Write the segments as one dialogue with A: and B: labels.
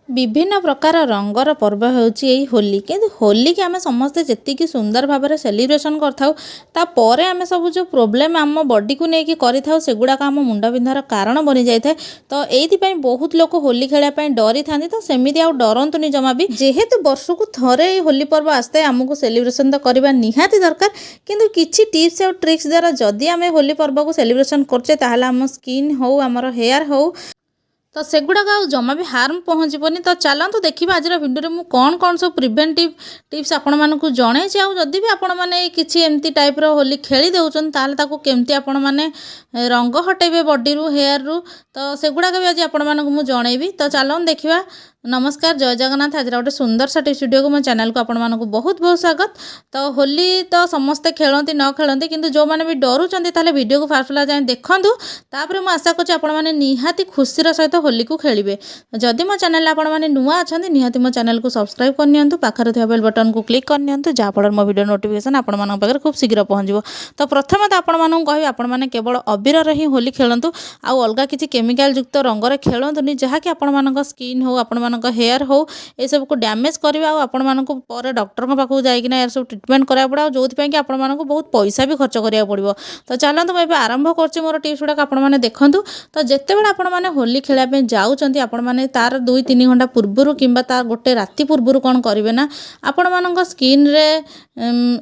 A: विभिन्न प्रकार रंगर पर्व होची एई होली किंतु होली की आम समस्ते जी सुंदर भाव में सेलिब्रेशन कर आम सब जो प्रोब्लेम आम बॉडी को लेकिन करगुड़ाक आम मुंड बिंधार कारण बनी जाए। तो ये बहुत लोग होली खेलने डरी था तो सेमती आ डरतुनि जमा भी जेहेतु वर्ष को थरे होली पर्व आसता है आमको सेलिब्रेशन तो करवा निहाती दरकार किंतु किछि टिप्स और ट्रिक्स द्वारा जदि आम होली पर्व को सेलिब्रेशन करछे ताहले आम स्किन हो आमर हेयर हो तो सेगुड़ाक जमा भी हार्म पहुँचबनी। तो चलतु देखा आज भिडियो में कौन कौन सब प्रिवेंटिव टिप्स आपण मानक जड़े जदि भी आपण मैंने किसी एमती टाइप्र होली खेली देउछन ताले ताको केमती आपण माने रंग हटेबे बॉडी रु हेयर रु तो सेगुड़ाक भी आज आपण मानक मु जणेबी। तो चलन देखा। नमस्कार जय जगन्नाथ। आज गोटे सुंदर सा वीडियो को मो चैनल को आपण मानक बहुत बहुत स्वागत। तो होली तो समस्ते खेलती न खेलती किंतु जो मैंने भी डरुचंती ताले वीडियो को फास्ट जाए देखंतु तापर मु आशा करछि आपण माने निहाती खुशीर सहित होली को खेलिबे। जदि मो चैनल आपण माने नुआ अछंती निहाती मो चैनल को सब्सक्राइब कर नियंतु पाखरे थिबा बेल बटन को क्लिक कर नियंतु जहाँ फल मो वीडियो नोटिफिकेशन आपण मानक पाखरे खूब शीघ्र पहुँचो। तो प्रथम तो आपण मानक कहबी आपण माने केवल अबीर रे ही होली खेलंतु आ अलगा किछि केमिकल युक्त रंग रे खेलंतुनी जहाँ कि आपण मानक स्किन हो आपण हेयर हो ये सब को डैमेज करवा आपण मानक पर डॉक्टर के पाखु जाइकिना यार सब ट्रीटमेंट करा पड़ा जो कि आपण मानक बहुत पैसा भी खर्च करिया पड़िबो। तो चलतु मैं आरंभ करछि मोर टिप्स गुडा आपण माने देखंतु। तो जेते बेला आपण माने होली खेला पे जाउचंती आपण माने तार 2-3 घंटा पूर्वरु किंबा तार गोटे राति पूर्वरु कोन करिवे ना आपण मानक स्किन रे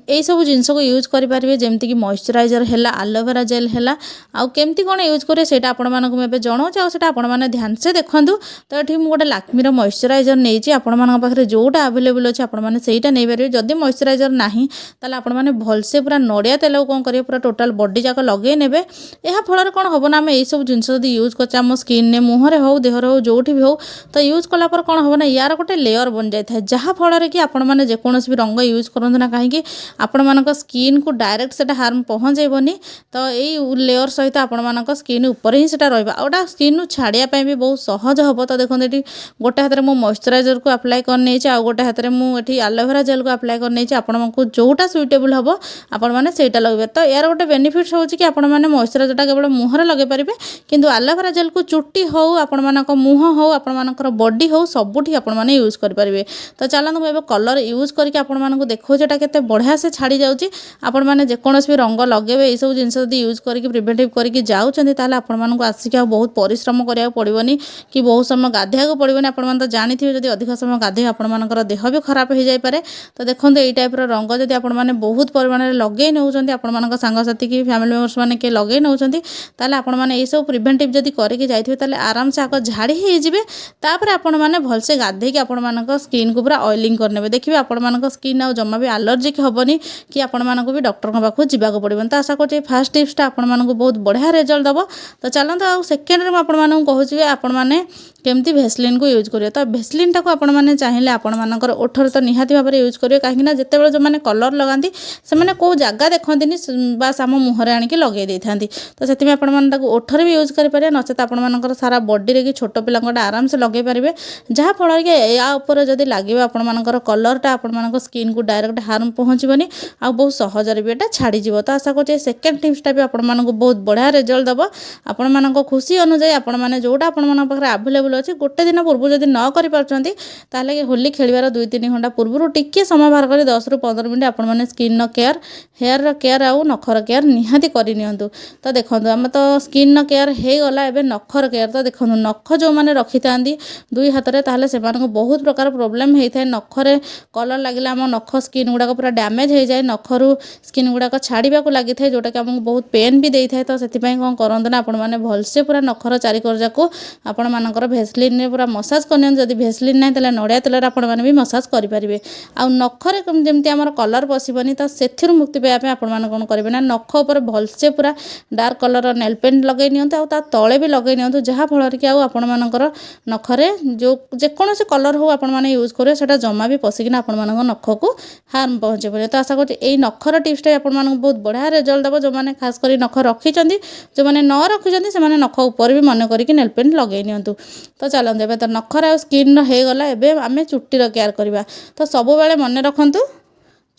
A: ए सब जिंस को यूज करि परिबे जेमति कि मॉइस्चराइजर हैला एलोवेरा जेल हैला आ केमति कोन यूज करे सेटा आपण मानक मैं जणो चाउ सेटा आपण माने ध्यान से देखंतु। तो एठी मु गोटे लक्ष्मी रो मॉइस्चराइजर नहीं आपण मानक पाखरे जोटा अवेलेबल अच्छे आपण माने सेटा नै परिबे। जदि मॉइस्चराइजर नाही ताले आपण माने भलसे पूरा नड़िया तेल कोन करिवे पूरा टोटल बॉडी जाक लगे नेबे। एहा फलर कोन होबो ना हम ए सब जिंस जदि यूज करछे हम स्किन ने मुहरे हो देहरे हो जोठी भी हो तो यूज कला पर कोन होबो ना यार गोटे लेयर बन जाय था जहाँ फलर कि आपण माने जे कोनोसी भी रंग यूज करंतु ना काहे आपण मानक स्किन को डायरेक्ट सेटा हार्म पहुँचेबनी। तो यही लेयर सहित आपण मानक स्किन ऊपर ही सेटा रहबा आउटा स्किन छाड़िया पे भी बहुत सहज हम। तो देखो ये गोटे हाथ में मो मॉइस्चराइजर को अप्लाई करने आ गोटे हाथ में मुझे एलोवेरा जेल को अप्लाई करने आपको जोटा सुइटेबल हम आपण मैंने सेटा लगे। तो यार गोटे बेनिफिट्स हो कि आपण मैंने मॉइस्चराइजर केवल मुहर लगे पारे किंतु एलोवेरा जेल को चुट्टी हो आपण मानक मुह हो आपण मानकर बॉडी हो सबुठी आपण मैंने यूज करेंगे। तो चलते मुझे कलर यूज करके आपण मानक देखो जेटा केते बढ़िया से छाड़ी जाउची आपण माने जेकोनोसी भी रंग लगेबे ए सब जिंस यदि यूज करके प्रिवेंटिव करके जाउचंती ताले आपण मानक आसिक बहुत परिश्रम करिया पड़िबनी कि बहुत समय गाधेया पड़िबनी। आपण माने तो जानिथिबे जदि अधिक समय गाधे आपण मानकर देह भी खराब हो जाय पारे। तो देखो ये टाइप रंग जदि आपण माने बहुत परिमाण में लगे नौचंती आपण मानक सांगसाथी की फैमिली मेंबर्स माने के लगे नौचंती ताले आपण माने ए सब प्रिवेंटिव जदि करके जाइथिबे ताले आराम से आक झाड़ी हो जिवे। तापर आपण माने भलसे गाधे कि आपण मानक स्किन को पूरा ऑयलिंग करनेबे देखिबे आपण मानक स्किन आ जमा भी एलर्जिक हेबनी कि आपण मानक भी डॉक्टर के पाखु जिबाक पड़िबन। तो आशा करछि फर्स्ट टिप्सटा आपण मानक बहुत बढ़िया रिजल्ट दबो। तो चलंत आ सेकेंड रे आपण मानक कहूछि आपण माने केमती भेसलिन को यूज करियो। तो भेसलिन टाको आपण माने चाहिए आपण मानकर ओठर तो निहाती भाव में यूज करियो काहेकि ना जेतेबेले जो माने कलर लगांती से माने को जगह देखंतिनी बास आम मुहरे आनिक लगे देथांती। तो सेति आपण माने ताको ओठर भी यूज करि पारे नचेत आपण मानकर सारा बॉडी रे कि छोट पिलांगटा आराम से लगे पारिबे जहाँ फल कि या ऊपर जदि लागिबे आपण मानकर कलरटा आपण मानकर स्किन को डायरेक्ट हार्म पहुँचबनी आ बहुत सहजरे भी एटा छाड़ी जिवो। तो आशा करछि सेकेंड टिप्सटा भी आपण मानक बहुत बढ़िया रिजल्ट दबो। आपण मानक खुशी अनुसार आपण माने जोटा आपण मानक पाखरे अवेलेबल अच्छे गोटे दिन पूर्व जब न करें होली खेलार 2-3 घंटा पूर्व टिके समय बाहर कर 10 ରୁ 15 मिनट आपण मैंने स्किन केयर हेयर केयर आउ नखर केयर निहाती करनियंतु। तो देखो आम तो स्किन केयर हो गला एबे नखर केयर। तो देखो नख जो मैंने रखी था 2 हाथ में ताहले से बहुत प्रकार प्रोब्लेम होता है नखरे कलर लगे आम नख स्किन गुड़ाक पूरा डैमेज हो जाए नखरू स्किन गुड़ाक छाड़ा को लगी था जोटा कि आमको बहुत पेन भी देता है। तो से कौन करते ना आपण मैंने भलसे पूरा नखर चारिकरजा को आपण मानकर भेसलिन ने पूरा मसाज करनी जब भेसलिन ना तेल नड़िया तेल आपण मैंने भी मसाज करेंगे आ नखरे जमी आम कलर पशबनी। तो से मुक्ति पाइबा आपण कौन करेंगे ना नख उपर भलसे पूरा डार्क कलर नेल पेंट लगे नियंतु आ तले भी लगे नियंतु जहाँ फल कि आपण मानकर नखरे जो जेकोसी कलर हो आपण मैंने यूज करेंगे सेटा जमा भी पशिकिना आपण मानक नख को हार्म पहुँचे। तो आशा करछि एई नखर टिप्सटा आपण मानक बहुत बढ़िया रिजल्ट दबो। जो मैंने खास कर नख रखिछंती जो मैंने न रखिछंती से नख ऊपर भी मन करिक नेल पेंट लगे नियंतु। तो चलते एबे तो नखर आ स्किन हो गला एबे आमे चुट्टीर केयर करबा। तो सब बेले मन रखंतु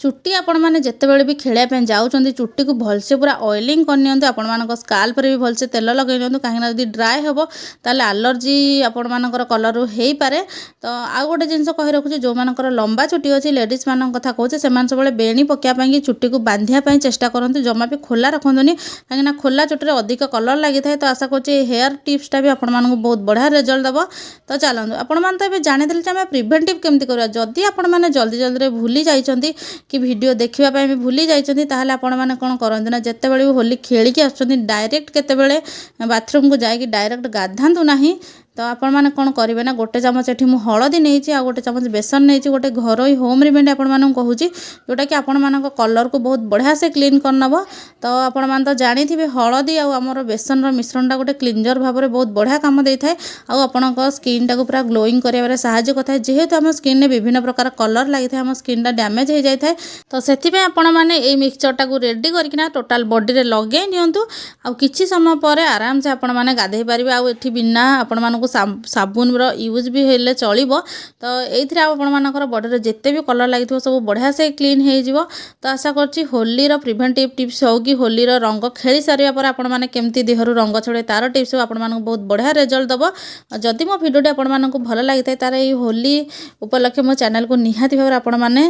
A: चुट्टी आपण मैंने जितेबाला भी खेलने जाऊँच चुट्टी को भलसे पूरा ऑयलिंग करनी आपण मान स्काल्प रे भी भलसे तेल लगे नि कहीं जब ड्राए हम ताल आलर्जी आपण मानकर कलर हो पारे। तो आउ गोटे जिनस कही रखुच्छी जो मानकर लंबा चुट्टी अच्छी लेडीज मान कथा कहूँ से सब बेणी पकाइपाई चुट्टी को बांधियापाई चेष्टा करते जमा भी खोला रखुनि कहीं खोला चुट्टी अधिक कलर लगी था। तो आशा करुच्ची हेयर टिप्सटा भी आपण मानक बहुत बढ़िया रिजल्ट दब। तो चलते आपण मैंने तो जानीदे आम प्रिभेन्टिव केमती करवा जदि आपण मैंने जल्दी जल्दी भूली जाइछंती कि वीडियो देखापी भी भूली जाइछंती ताहले आपण मैंने कौन करते ना जितेबाला भी होली खेलिकी आसुछंती डायरेक्ट केतेबेले बाथरूम को जाइए डायरेक्ट गाधातु नहीं। तो आपण मैंने कौन करेंगे ना गोटे चामच एठी मु हलदी नहीं आ गोटे चामच बेसन नहीं गोटे घरोई होम रेमेडी आपण मानक कहूँ जोटा कि आपण मानक कलर को बहुत बढ़िया से क्लीन करनब। तो आपण मैंने तो जानी थे हलदी आमर बेसन मिश्रणटा गोटे क्लीनजर भाव में बहुत बढ़िया काम दे थाए आपण स्किन टाक पूरा ग्लोइंग कर साहाय्य करता है जेहेतु आम स्किन में विभिन्न प्रकार कलर लगी था आम स्किन डैमेज हो जाए। तो से आपण मैंने ये मिक्सचरटा को रेडी करना टोटाल बॉडी रे लगे नियंतु आ किछि समय पर आराम से आपण मैंने गाधे पारे आठी बिना आपण साबुन यूज भी हेले चलिबो। तो ये आपण मानकर बॉडी जिते भी कलर लगी सब बढ़िया से क्लीन हो। तो आशा करछि होलीर प्रिभेन्टिव टिप्स हो कि होलीर रंग खेली सारिया पर आपण माने केमती देहरु रंग छड़े तार टिप्स आपण मानक बहुत बढ़िया रिजल्ट दब। जदि मो भिडियोटी आपण मानक भल लगी था तार ये होली उपलक्षे मो चैनल को निहाती भाव आपण माने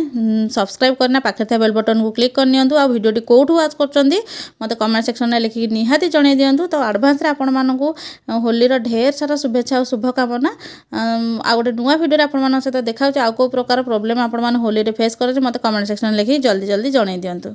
A: सब्सक्राइब करना पाखे था बेल बटन को क्लिक कर नियंतु। आ भिडियोटी कोठू वाच करछंदी मते कमेंट सेक्शन में लिखि निहाती जणाई दियंतु। तो एडवांस रे आपण मानक होलीर ढेर सारा शुभेच्छा और शुभकामना। आ गोटे नुआ भिडियो आपण मान सहित देखा आउ को प्रकार प्रोब्लेम आपण मान होली रे फेस करे मते कमेंट सेक्शन में लिखि जल्दी जल्दी जणाई दियंतु।